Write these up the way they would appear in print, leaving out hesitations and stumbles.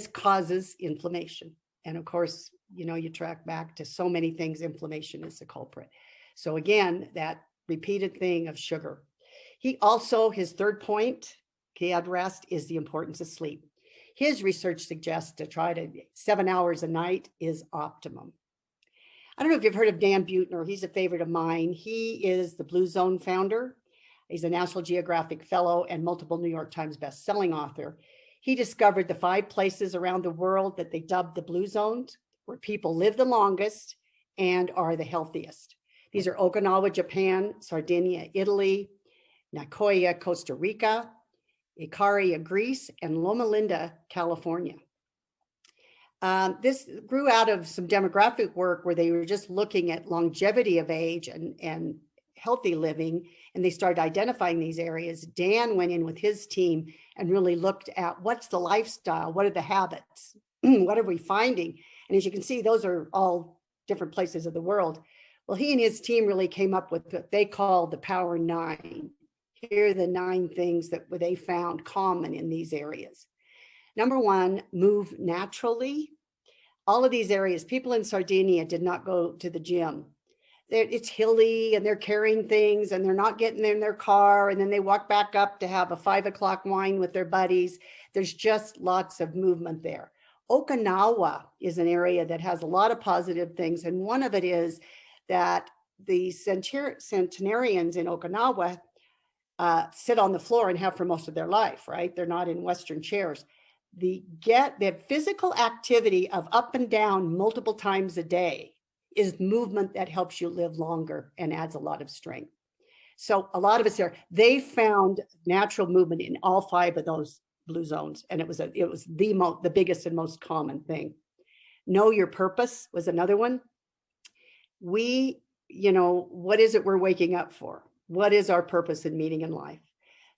causes inflammation. And of course, you track back to so many things, inflammation is the culprit. So again, that repeated thing of sugar. His third point he addressed is the importance of sleep. His research suggests to try to 7 hours a night is optimum. I don't know if you've heard of Dan Buettner. He's a favorite of mine. He is the Blue Zone founder. He's a National Geographic Fellow and multiple New York Times bestselling author. He discovered the 5 places around the world that they dubbed the Blue Zones, where people live the longest and are the healthiest. These are Okinawa, Japan, Sardinia, Italy, Nicoya, Costa Rica, Ikaria, Greece, and Loma Linda, California. This grew out of some demographic work where they were just looking at longevity of age and healthy living, and they started identifying these areas. Dan went in with his team and really looked at what's the lifestyle, what are the habits, what are we finding? And as you can see, those are all different places of the world. Well, he and his team really came up with what they call the Power 9. Here are the 9 things that they found common in these areas. Number 1, move naturally. All of these areas, people in Sardinia did not go to the gym. It's hilly and they're carrying things and they're not getting in their car. And then they walk back up to have a 5 o'clock wine with their buddies. There's just lots of movement there. Okinawa is an area that has a lot of positive things. And one of it is that the centenarians in Okinawa sit on the floor and have for most of their life, right? They're not in Western chairs. The physical activity of up and down multiple times a day is movement that helps you live longer and adds a lot of strength. So a lot of us there, they found natural movement in all 5 of those Blue Zones, and it was the biggest and most common thing. Know your purpose was another one. What is it we're waking up for? What is our purpose and meaning in life?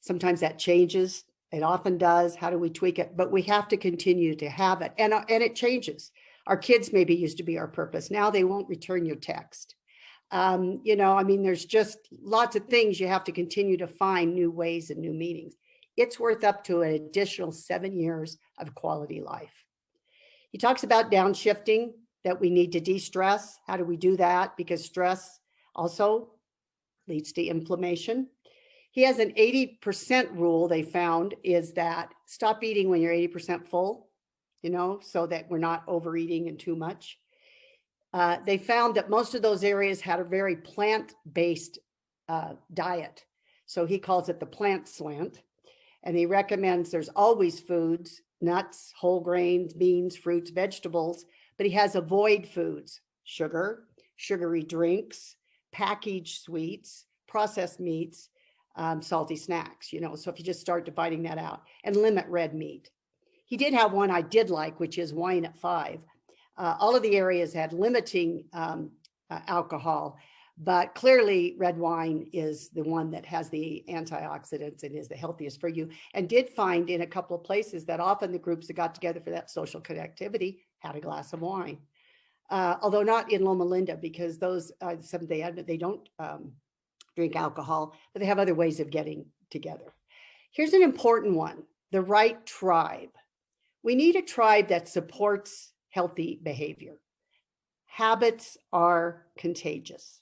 Sometimes that changes. It often does. How do we tweak it? But we have to continue to have it. And it changes. Our kids maybe used to be our purpose. Now they won't return your text. There's just lots of things you have to continue to find new ways and new meanings. It's worth up to an additional 7 years of quality life. He talks about downshifting, that we need to de-stress. How do we do that? Because stress also leads to inflammation. He has an 80% rule they found is that stop eating when you're 80% full, so that we're not overeating and too much. They found that most of those areas had a very plant-based diet. So he calls it the plant slant. And he recommends there's always foods, nuts, whole grains, beans, fruits, vegetables, but he has avoid foods, sugar, sugary drinks, packaged sweets, processed meats, salty snacks, so if you just start dividing that out, and limit red meat. He did have one I did like, which is wine at 5. All of the areas had limiting alcohol, but clearly red wine is the one that has the antioxidants and is the healthiest for you, and did find in a couple of places that often the groups that got together for that social connectivity had a glass of wine. Although not in Loma Linda, because those Seventh-day Adventist, they don't drink alcohol, but they have other ways of getting together. Here's an important one, the right tribe. We need a tribe that supports healthy behavior. Habits are contagious.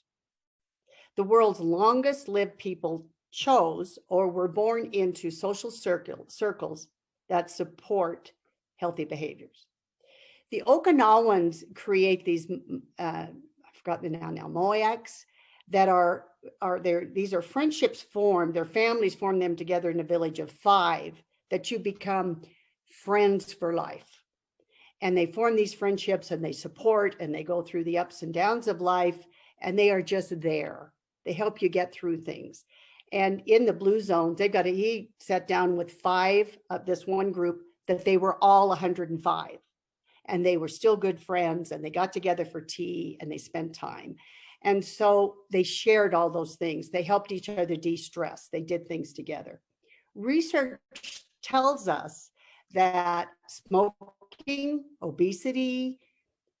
The world's longest lived people chose or were born into social circles that support healthy behaviors. The Okinawans create these, I've forgotten the name now, moyaks, that are there. These are friendships formed, their families form them together in a village of 5 that you become friends for life. And they form these friendships and they support and they go through the ups and downs of life, and they are just there. They help you get through things. And in the Blue Zones, he sat down with 5 of this one group that they were all 105. And they were still good friends, and they got together for tea and they spent time. And so they shared all those things. They helped each other de-stress. They did things together. Research tells us that smoking, obesity,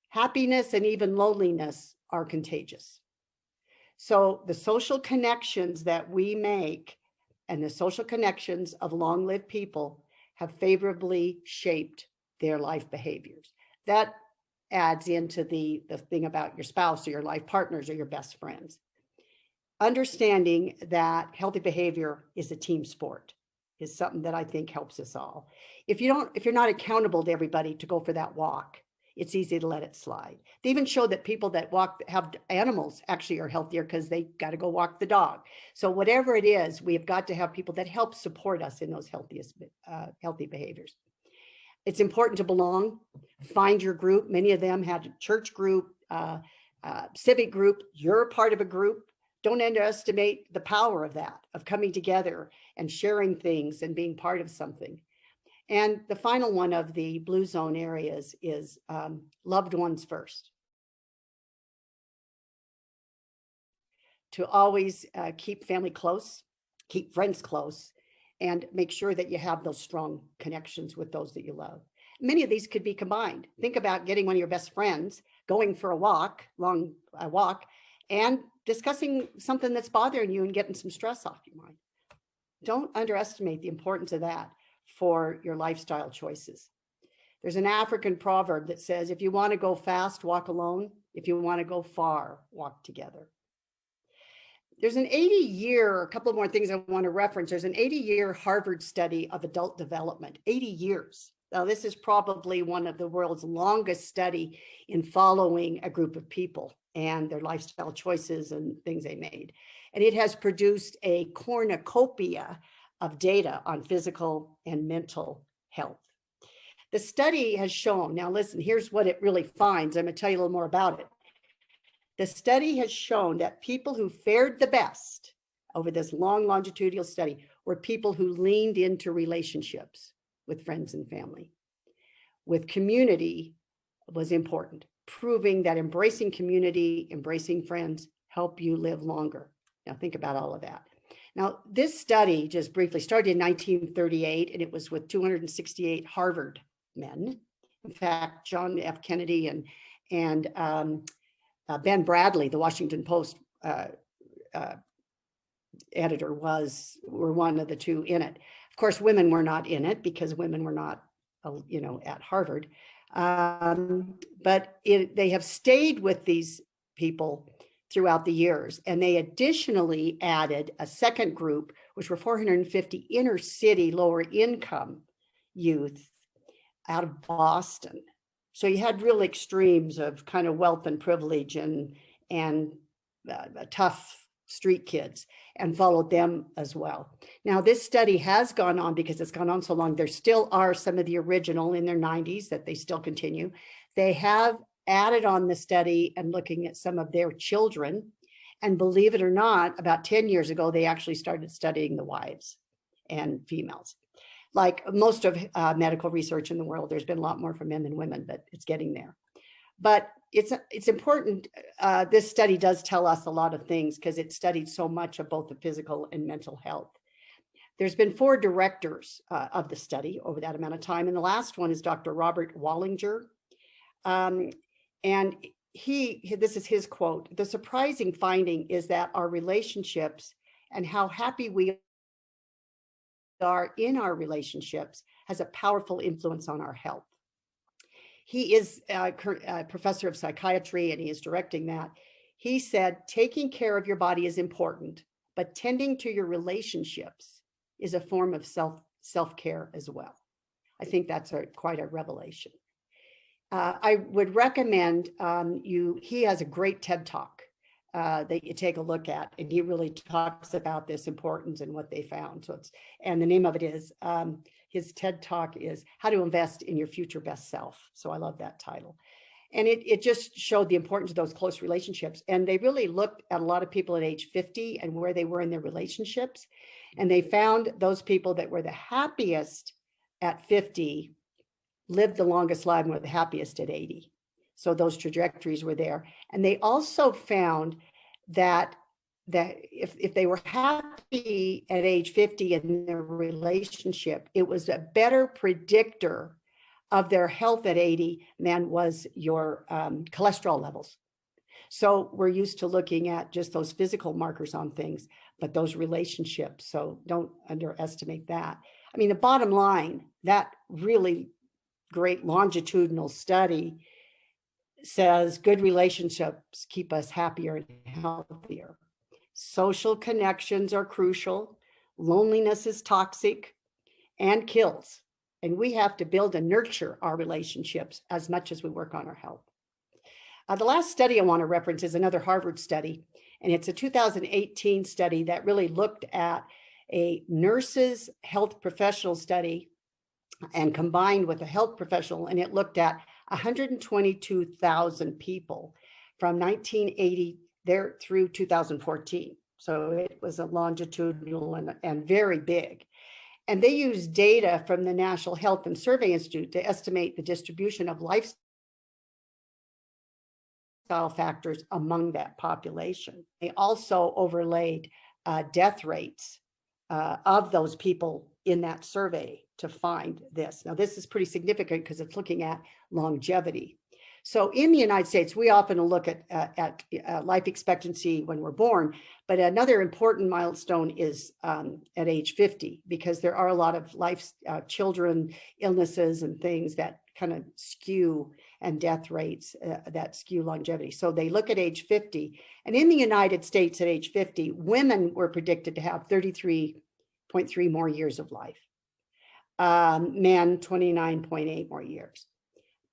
happiness, and even loneliness are contagious. So the social connections that we make and the social connections of long-lived people have favorably shaped their life behaviors. That adds into the thing about your spouse or your life partners or your best friends. Understanding that healthy behavior is a team sport is something that I think helps us all. If you're not accountable to everybody to go for that walk, it's easy to let it slide. They even show that people that have animals actually are healthier because they got to go walk the dog. So whatever it is, we have got to have people that help support us in those healthy behaviors. It's important to belong. Find your group. Many of them had a church group, civic group. You're a part of a group. Don't underestimate the power of that, of coming together and sharing things and being part of something. And the final one of the blue zone areas is loved ones first. To always keep family close, keep friends close, and make sure that you have those strong connections with those that you love. Many of these could be combined. Think about getting one of your best friends, going for a walk, long walk, and discussing something that's bothering you and getting some stress off your mind. Don't underestimate the importance of that for your lifestyle choices. There's an African proverb that says, if you want to go fast, walk alone. If you want to go far, walk together. There's an 80-year, a couple more things I want to reference. There's an 80-year Harvard study of adult development, 80 years. Now, this is probably one of the world's longest study in following a group of people and their lifestyle choices and things they made. And it has produced a cornucopia of data on physical and mental health. The study has shown, now listen, here's what it really finds. I'm going to tell you a little more about it. The study has shown that people who fared the best over this long longitudinal study were people who leaned into relationships with friends and family. With community was important, proving that embracing community, embracing friends help you live longer. Now think about all of that. Now, this study, just briefly, started in 1938, and it was with 268 Harvard men. In fact, John F. Kennedy and Ben Bradley, the Washington Post editor, were one of the two in it. Of course, women were not in it because women were not, at Harvard. But they have stayed with these people throughout the years. And they additionally added a second group, which were 450 inner city, lower income youth out of Boston. So you had real extremes of kind of wealth and privilege and tough street kids, and followed them as well. Now, this study has gone on because it's gone on so long. There still are some of the original in their 90s that they still continue. They have added on the study and looking at some of their children. And believe it or not, about 10 years ago, they actually started studying the wives and females. Like most of medical research in the world, there's been a lot more for men than women, but it's getting there. But it's important. This study does tell us a lot of things because it studied so much of both the physical and mental health. There's been 4 directors of the study over that amount of time. And the last one is Dr. Robert Wallinger. And this is his quote: "The surprising finding is that our relationships and how happy we are in our relationships has a powerful influence on our health." He is a professor of psychiatry, and he is directing that. He said, taking care of your body is important, but tending to your relationships is a form of self-care as well. I think that's quite a revelation. I would recommend he has a great TED Talk that you take a look at, and he really talks about this importance and what they found. And the name of it is, his TED Talk is How to Invest in Your Future Best Self. So I love that title. And it just showed the importance of those close relationships. And they really looked at a lot of people at age 50 and where they were in their relationships. And they found those people that were the happiest at 50 lived the longest life and were the happiest at 80. So those trajectories were there. And they also found that if they were happy at age 50 in their relationship, it was a better predictor of their health at 80 than was your cholesterol levels. So we're used to looking at just those physical markers on things, but those relationships. So don't underestimate that. I mean, the bottom line, that really great longitudinal study says good relationships keep us happier and healthier. Social connections are crucial. Loneliness is toxic and kills. And we have to build and nurture our relationships as much as we work on our health. The last study I want to reference is another Harvard study, and it's a 2018 study that really looked at a nurse's health professional study and combined with a health professional, and it looked at 122,000 people from 1980 there through 2014. So it was a longitudinal and very big. And they used data from the National Health and Survey Institute to estimate the distribution of lifestyle factors among that population. They also overlaid death rates of those people in that survey to find this. Now, this is pretty significant because it's looking at longevity. So in the United States, we often look at life expectancy when we're born, but another important milestone is at age 50, because there are a lot of children illnesses and things that kind of skew, and death rates that skew longevity. So they look at age 50, and in the United States at age 50, women were predicted to have 33.3 more years of life. Men, 29.8 more years.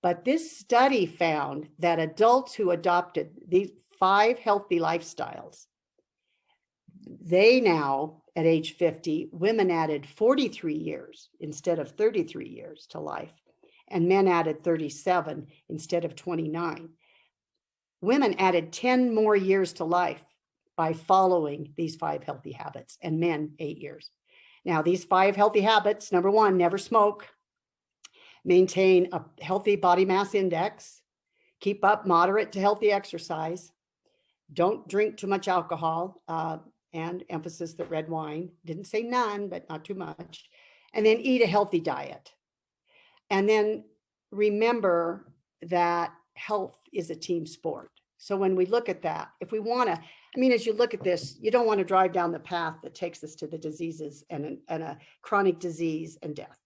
But this study found that adults who adopted these 5 healthy lifestyles, they now, at age 50, women added 43 years instead of 33 years to life, and men added 37 instead of 29. Women added 10 more years to life by following these 5 healthy habits, and men 8 years. Now, these 5 healthy habits: number 1, never smoke. Maintain a healthy body mass index. Keep up moderate to healthy exercise. Don't drink too much alcohol, and emphasis the red wine. Didn't say none, but not too much. And then eat a healthy diet. And then remember that health is a team sport. So when we look at that, if we want to, as you look at this, you don't want to drive down the path that takes us to the diseases and a chronic disease and death.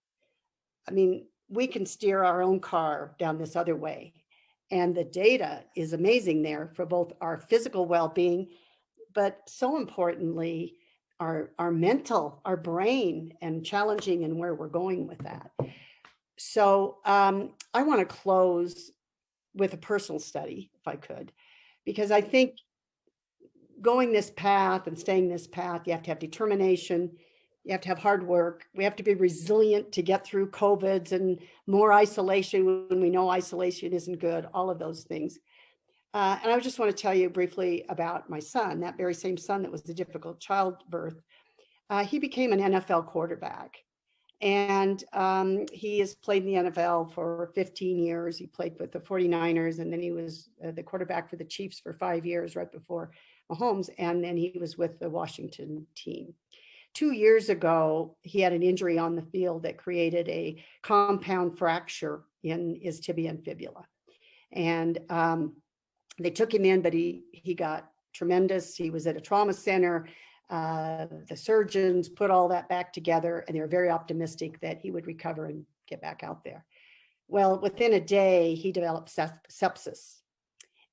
We can steer our own car down this other way. And the data is amazing there for both our physical well-being, but so importantly, our mental, our brain, and challenging and where we're going with that. So I want to close with a personal study, if I could, because I think going this path and staying this path, you have to have determination. You have to have hard work. We have to be resilient to get through COVIDs and more isolation when we know isolation isn't good, all of those things. And I just want to tell you briefly about my son, that very same son that was the difficult childbirth. He became an NFL quarterback, and he has played in the NFL for 15 years. He played with the 49ers, and then he was the quarterback for the Chiefs for 5 years right before Mahomes, and then he was with the Washington team. 2 years ago, he had an injury on the field that created a compound fracture in his tibia and fibula. And they took him in, but he got tremendous. He was at a trauma center. The surgeons put all that back together, and they were very optimistic that he would recover and get back out there. Well, within a day, he developed sepsis.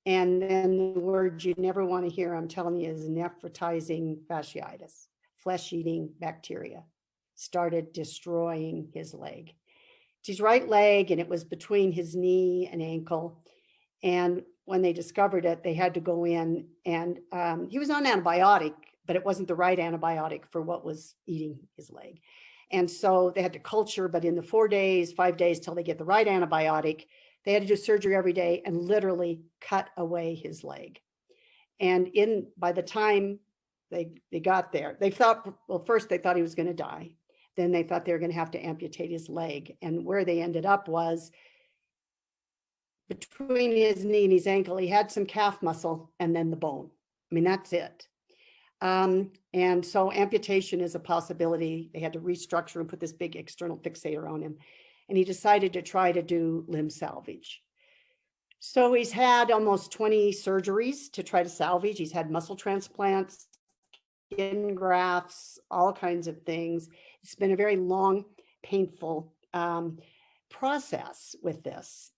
And then the word you never want to hear, I'm telling you, is nephritizing fasciitis. Flesh-eating bacteria started destroying his leg. It's his right leg, and it was between his knee and ankle. And when they discovered it, they had to go in, and he was on antibiotic, but it wasn't the right antibiotic for what was eating his leg. And so they had to culture, but in the 4 days, 5 days till they get the right antibiotic, they had to do surgery every day and literally cut away his leg. And by the time they got there, they thought, well, first they thought he was going to die. Then they thought they were going to have to amputate his leg. And where they ended up was between his knee and his ankle, he had some calf muscle and then the bone. That's it. And so amputation is a possibility. They had to restructure and put this big external fixator on him. And he decided to try to do limb salvage. So he's had almost 20 surgeries to try to salvage. He's had muscle transplants, skin grafts, all kinds of things. It's been a very long, painful process with this.